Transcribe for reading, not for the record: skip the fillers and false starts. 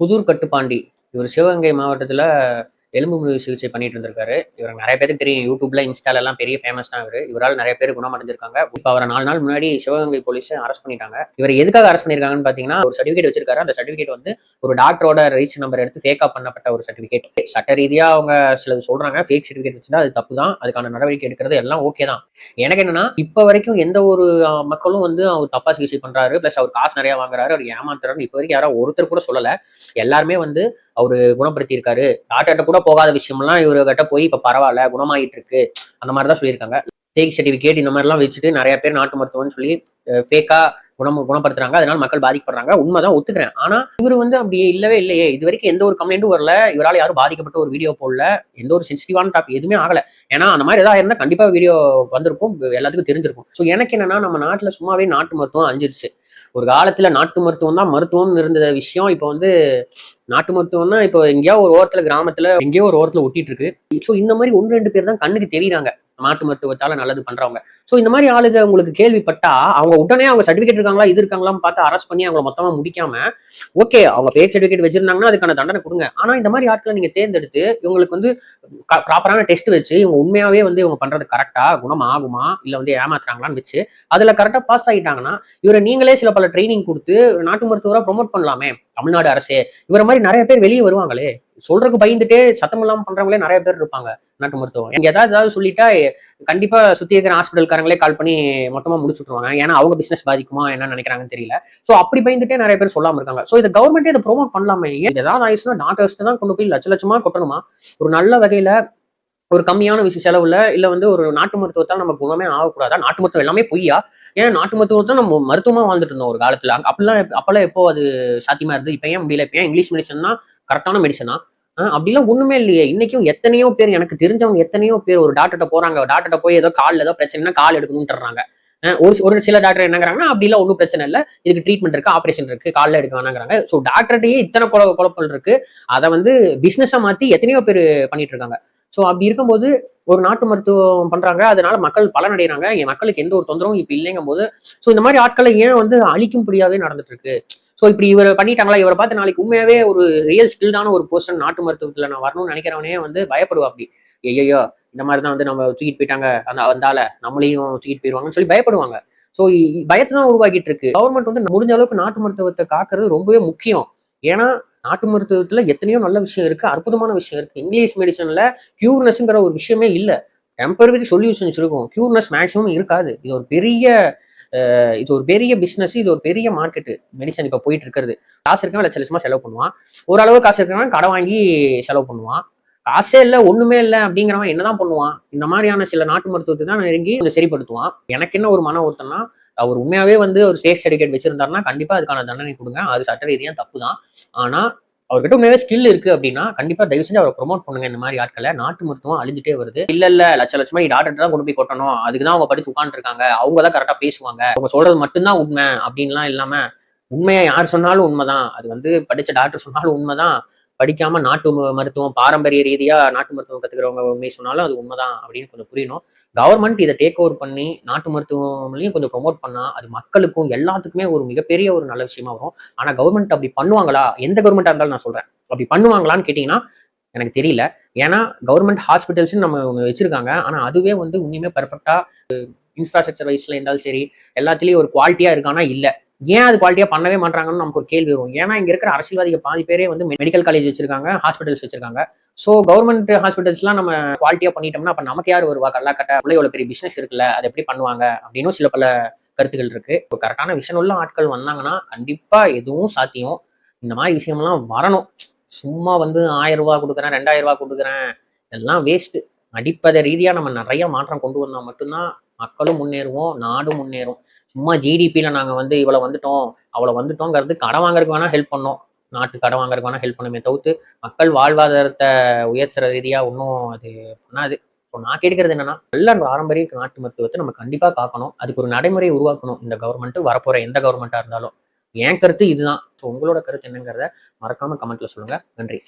புதூர் கட்டுப்பாண்டி. இவர் சிவகங்கை மாவட்டத்துல எலும்பு முறிவு சிகிச்சை பண்ணிட்டு இருந்திருக்காரு. இவர் நெறைய பேருக்கு தெரியும். யூடியூப்ல, இன்ஸ்டால எல்லாம் பெரிய ஃபேமஸ் தான் இவரு. இவரால நெறைய பேர் குணமடைஞ்சிருக்காங்க. இப்ப அவர 4 நாள் முன்னாடி சிவகங்கை போலீஸ் அரெஸ்ட் பண்ணிட்டாங்க. இவர எதுக்காக அரெஸ்ட் பண்ணியிருக்காங்கன்னு பார்த்தீங்கன்னா, ஒரு சர்டிபிகேட் வச்சிருக்காரு. அந்த சர்டிபிகேட் வந்து ஒரு டாக்டரோட ரெஜிஸ்டர் நம்பர் எடுத்து ஃபேக்கா பண்ணப்பட்ட ஒரு சர்டிபிகேட். சட்ட ரீதியா அவங்க சிலது சொல்றாங்க. ஃபேக் சர்டிபிகேட் வச்சிருந்தா அது தப்பு தான். அதுக்கான நடவடிக்கை எடுக்கிறது எல்லாம் ஓகே தான். எனக்கு என்னன்னா, இப்ப வரைக்கும் எந்த ஒரு மக்களும் வந்து அவர் தப்பா சிகிச்சை பண்றாரு. பிளஸ் அவர் காசு நெறைய வாங்குறாரு. அவர் ஏமாத்துறாருன்னு இப்ப வரைக்கும் யாரும் ஒருத்தர் கூட சொல்லல. எல்லாருமே வந்து அவரு குணப்படுத்தி இருக்காரு. டாக்டர்கிட்ட கூட போகாத விஷயம்லாம் இவர்கிட்ட போய் இப்ப பரவாயில்ல, குணமாயிட்டு இருக்கு. அந்த மாதிரிதான் சொல்லியிருக்காங்க. ஃபேக் சர்டிபிகேட் இந்த மாதிரிலாம் வச்சுட்டு நிறைய பேர் நாட்டு மருத்துவம்னு சொல்லி ஃபேக்கா குணப்படுத்துறாங்க. அதனால மக்கள் பாதிக்கப்படுறாங்க. உண்மைதான், ஒத்துக்கிறேன். ஆனா இவர் வந்து அப்படி இல்லவே இல்லையே. இது வரைக்கும் எந்த ஒரு கம்ப்ளைண்ட்டும் வரல. இவரால் யாரும் பாதிக்கப்பட்ட ஒரு வீடியோ போடல. எந்த ஒரு சென்சிட்டிவான டாபிக் எதுவுமே ஆகல. ஏன்னா அந்த மாதிரி ஏதாவது இருந்தா கண்டிப்பா வீடியோ வந்திருக்கும், எல்லாத்துக்கும் தெரிஞ்சிருக்கும். ஸோ எனக்கு என்னன்னா, நம்ம நாட்டுல சும்மாவே நாட்டு மருத்துவம் அஞ்சிருச்சு. ஒரு காலத்துல நாட்டு மருத்துவம் தான் மருத்துவம் இருந்த விஷயம் இப்ப வந்து நாட்டு மருத்துவம்னா இப்போ எங்கேயோ ஒரு ஓரத்துல கிராமத்துல எங்கேயோ ஒரு ஓரத்துல ஒட்டிட்டு இருக்கு. ஸோ இந்த மாதிரி 1-2 பேர் தான் கண்ணுக்கு தெரியுறாங்க நாட்டு மருத்துவத்தால நல்லது பண்றவங்க. ஸோ இந்த மாதிரி ஆளுங்க உங்களுக்கு கேள்விப்பட்டா அவங்க உடனே அவங்க சர்டிபிகேட் இருக்காங்களா இது இருக்காங்களான்னு பார்த்து அரெஸ்ட் பண்ணி அவங்களை மொத்தமா முடிக்காம, ஓகே அவங்க ஃபேக் சர்டிபிகேட் வச்சிருந்தாங்கன்னா அதுக்கான தண்டனை கொடுங்க. ஆனா இந்த மாதிரி ஆட்களை நீங்க தேர்ந்தெடுத்து இவங்களுக்கு வந்து ப்ராப்பரான டெஸ்ட் வச்சு இவங்க உண்மையாவே வந்து இவங்க பண்றது கரெக்டா, குணம் ஆகுமா இல்ல வந்து ஏமாத்துறாங்களான்னு வச்சு அதுல கரெக்டா பாஸ் ஆகிட்டாங்கன்னா இவரை நீங்களே சில பல ட்ரைனிங் கொடுத்து நாட்டு மருத்துவரா ப்ரொமோட் பண்ணலாமே. தமிழ்நாடு அரசே இவரை மாதிரி நிறைய பேர் வெளியே வருவாங்களே. சொல்றதுக்கு பயந்துட்டே சத்தம் இல்லாம பண்றவங்களே நிறைய பேர் இருப்பாங்க நாட்டு மருத்துவம். எனக்கு ஏதாவது சொல்லிட்டா கண்டிப்பா சுத்தி இருக்கிற ஹாஸ்பிட்டல்காரங்களே கால் பண்ணி மொத்தமா முடிச்சுட்டுருவாங்க. ஏன்னா அவங்க பிசினஸ் பாதிக்குமா என்ன நினைக்கிறாங்கன்னு தெரியல. சோ அப்படி பயந்துட்டே நிறைய பேர் சொல்லாம இருக்காங்க. சோ இதை கவர்மெண்டே இதை ப்ரொமோட் பண்ணலாமே. ஏதாவது ஆயிடுச்சுன்னா டாக்டர்ஸ் தான் கொண்டு போய் லட்ச லட்சமா கொட்டணுமா? ஒரு நல்ல வகையில ஒரு கம்மியான விஷயம் செலவுல இல்ல வந்து ஒரு நாட்டு மருத்துவத்தால் நம்ம குணமே ஆகக்கூடாதா? நாட்டு மருத்துவம் எல்லாமே பொய்யா? ஏன்னா நாட்டு மருத்துவத்தை நம்ம மருத்துவமா வாழ்ந்துட்டு இருந்தோம் ஒரு காலத்துல. அப்பெல்லாம் எப்போ அது சாத்தியமா இருந்து இப்ப ஏன் முடியல? இப்ப ஏன் இங்கிலீஷ் மெடிசன் தான் கரெக்டான மெடிசனா? அப்படிலாம் ஒண்ணுமே இல்லையே. இன்னைக்கும் எத்தனையோ பேர், எனக்கு தெரிஞ்சவங்க எத்தனையோ பேர் ஒரு டாக்டர்கிட்ட போறாங்க. டாக்டர்கிட்ட போய் ஏதோ கால்ல ஏதோ பிரச்சனைனா கால் எடுக்கணும்ன்றாங்க. ஒரு சில டாக்டர் என்னங்கிறாங்கன்னா அப்படிலாம் ஒன்றும் பிரச்சனை இல்லை, இதுக்கு ட்ரீட்மெண்ட் இருக்கு, ஆபரேஷன் இருக்கு, காலில் எடுக்க வேணாங்கிறாங்க. ஸோ டாக்டர்கிட்டயே இத்தனை குழப்பங்கள் இருக்கு. அதை வந்து பிசினஸா மாத்தி எத்தனையோ பேர் பண்ணிட்டு இருக்காங்க. ஸோ அப்படி இருக்கும்போது ஒரு நாட்டு மருத்துவம் பண்றாங்க, அதனால மக்கள் பலனடைகிறாங்க. என் மக்களுக்கு எந்த ஒரு தொந்தரவும் இப்ப இல்லைங்கும் போது ஸோ இந்த மாதிரி ஆட்களை ஏன் வந்து அழிக்கும்படியாவே நடந்துட்டு இருக்கு. ஸோ இப்படி இவர் பண்ணிட்டாங்களா, இவரை பார்த்து நாளைக்கு உண்மையாவே ஒரு ரியல் ஸ்கில்டான ஒரு பர்சன் நாட்டு மருத்துவத்துல நான் வரணும்னு நினைக்கிறவனே வந்து பயப்படுவா. அப்படி ஐயோ இந்த மாதிரி தான் வந்து நம்ம தூக்கிட்டு போயிட்டாங்க, வந்தால நம்மளையும் தூக்கிட்டு போயிடுவாங்கன்னு சொல்லி பயப்படுவாங்க. ஸோ பயத்தை தான் உருவாக்கிட்டு இருக்கு. கவர்மெண்ட் வந்து முடிஞ்ச அளவுக்கு நாட்டு மருத்துவத்தை காக்கிறது ரொம்பவே முக்கியம். ஏன்னா நாட்டு மருத்துவத்துல எத்தனையோ நல்ல விஷயம் இருக்கு, அற்புதமான விஷயம் இருக்கு. இங்கிலீஷ் மெடிசன்ல கியூர்னஸ்ங்கிற ஒரு விஷயமே இல்லை. டெம்பரரி சொல்யூஷன்ஸ் இருக்கும், கியூர்னஸ் மேக்ஸிமம் இருக்காது. இது ஒரு பெரிய பிசினஸ், இது ஒரு பெரிய மார்க்கெட். மெடிசன் இப்ப போயிட்டு இருக்கிறது. காசு இருக்கவன் லட்ச லட்சமா செலவு பண்ணுவான். ஓரளவு காசு இருக்கிறவன் கடை வாங்கி செலவு பண்ணுவான். காசே இல்லை ஒண்ணுமே இல்லை அப்படிங்கிறவன் என்னதான் பண்ணுவான்? இந்த மாதிரியான சில நாட்டு மருத்துவத்தை தான் நெருங்கி கொஞ்சம் சரிப்படுத்துவான். எனக்கு என்ன ஒரு மன வருத்தம்னா, அவர் உண்மையாவே வந்து ஒரு சேஃப் சர்டிபிகேட் வச்சிருந்தாருன்னா கண்டிப்பா அதுக்கான தண்டனை கொடுங்க. அது சட்ட ரீதியா தப்பு தான். ஆனா அவர்கிட்ட உண்மையாவே ஸ்கில் இருக்கு அப்படின்னா கண்டிப்பா தயவு செஞ்சு அவரை ப்ரொமோட் பண்ணுங்க. இந்த மாதிரி ஆட்களை. நாட்டு மருத்துவம் அழிஞ்சிட்டே வருது. இல்ல லட்ச லட்சமா டாக்டர் தான் கொண்டு போய் கொட்டணும், அதுக்குதான் அவங்க படிச்சு உட்கார்ந்து இருக்காங்க, அவங்க தான் கரெக்டா பேசுவாங்க, அவங்க சொல்றது மட்டும்தான் உண்மை அப்படின்லாம் இல்லாம, உண்மையை யார் சொன்னாலும் உண்மைதான். அது வந்து படிச்ச டாக்டர் சொன்னாலும் உண்மைதான். படிக்காம நாட்டு மருத்துவம் பாரம்பரிய ரீதியா நாட்டு மருத்துவம் கத்துக்கிறவங்க உண்மை சொன்னாலும் அது உண்மைதான் அப்படின்னு கொஞ்சம் புரியணும். கவர்மெண்ட் இதை டேக் ஓவர் பண்ணி நாட்டு மருத்துவம்லையும் கொஞ்சம் ப்ரொமோட் பண்ணா அது மக்களுக்கும் எல்லாத்துக்குமே ஒரு மிகப்பெரிய ஒரு நல்ல விஷயமா வரும். ஆனா கவர்மெண்ட் அப்படி பண்ணுவாங்களா? எந்த கவர்மெண்டா இருந்தாலும் நான் சொல்றேன், அப்படி பண்ணுவாங்களான்னு கேட்டீங்கன்னா எனக்கு தெரியல. ஏன்னா கவர்மெண்ட் ஹாஸ்பிட்டல்ஸ் நம்ம வச்சிருக்காங்க. ஆனா அதுவே வந்து உண்மையுமே பெர்ஃபெக்டா இன்ஃப்ராஸ்ட்ரக்சர் வைஸ்ல இருந்தாலும் சரி எல்லாத்துலயும் ஒரு குவாலிட்டியா இருக்கானா? இல்ல. ஏன் அது குவாலிட்டியா பண்ணவே மாட்டாங்கன்னு நமக்கு ஒரு கேள்வி வரும். ஏன்னா இங்க இருக்கிற அரசியல்வாதிகள் பாதி பேரே வந்து மெடிக்கல் காலேஜ் வச்சிருக்காங்க, ஹாஸ்பிட்டல்ஸ் வச்சிருக்காங்க. ஸோ கவர்மெண்ட் ஹாஸ்பிட்டல்ஸ்லாம் நம்ம குவாலிட்டியா பண்ணிட்டோம்னா அப்ப நமக்கு யார் வருவா? கல்லாக்கட்ட உள்ள இவ்வளவு பெரிய பிசினஸ் இருக்குல்ல, அது எப்படி பண்ணுவாங்க அப்படின்னு சில பல கருத்துக்கள் இருக்கு. இப்போ கரெக்டான விஷயம் உள்ள ஆட்கள் வந்தாங்கன்னா கண்டிப்பா எதுவும் சாத்தியம். இந்த மாதிரி விஷயம்லாம் வரணும். சும்மா வந்து 1000 ரூபாய் கொடுக்குறேன், 2000 ரூபாய் கொடுக்குறேன், எல்லாம் வேஸ்ட். அடிப்படை ரீதியா நம்ம நிறைய மாற்றம் கொண்டு வந்தா மட்டும்தான் மக்களும் முன்னேறுவோம், நாடும் முன்னேறும். சும்மா ஜிடிபியில நாங்க வந்து இவ்வளவு வந்துட்டோம் அவ்வளவு வந்துட்டோங்கிறது கடன் வாங்குறதுக்கு வேணா ஹெல்ப் பண்ணோம். நாட்டு கடன் வாங்குறதுக்கு வேணா ஹெல்ப் பண்ணுமே தவிர்த்து மக்கள் வாழ்வாதாரத்தை உயர்த்துற ரீதியா ஒன்றும் அது பண்ணாது. இப்போ நான் கேட்கறது என்னன்னா, நல்ல பாரம்பரிய நாட்டு மருத்துவத்தை நம்ம கண்டிப்பா காக்கணும். அதுக்கு ஒரு நடைமுறை உருவாக்கணும் இந்த கவர்மெண்ட், வரப்போற எந்த கவர்மெண்டா இருந்தாலும். என் கருத்து இதுதான். ஸோ உங்களோட கருத்து என்னங்கிறத மறக்காம கமெண்ட்ல சொல்லுங்க. நன்றி.